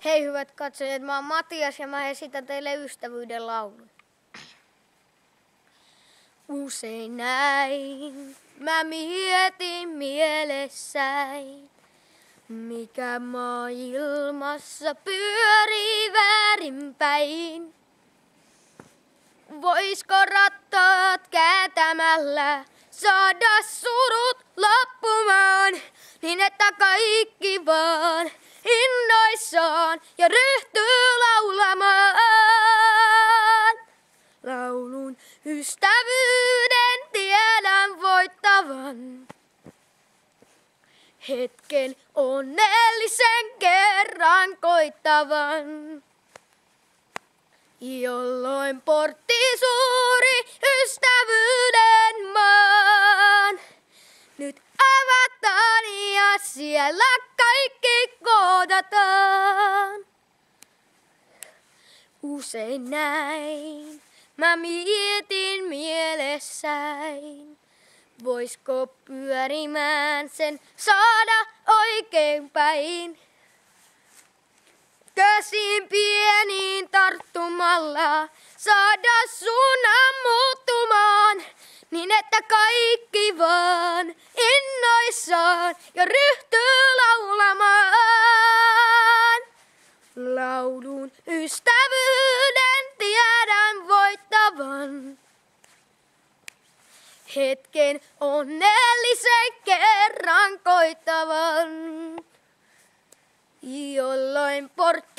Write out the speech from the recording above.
Hei hyvät katsojat, mä oon Matias ja mä esitän teille ystävyyden laulun. Usein näin mä mietin mielessäin, mikä maailmassa pyörii väärinpäin. Voisko rattaat kääntämällä saada surut loppumaan, niin että kaikki vaan innoissaan ja ryhtyy laulamaan. Laulun ystävyyden tiedän voittavan, hetken onnellisen kerran koittavan, jolloin portti suuri ystävyyden maan nyt avataan ja siellä kaikki kohdataan. Usein näin mä mietin mielessäin, voisko pyörimään sen saada oikein päin. Käsin pieniin tarttumalla saada suunnan muuttumaan, niin että kaikki vaan innoissaan ja ryhtyy laulamaan. Laulun ystävyyden tiedän voittavan, hetken onnellisen kerran koittavan, jolloin portti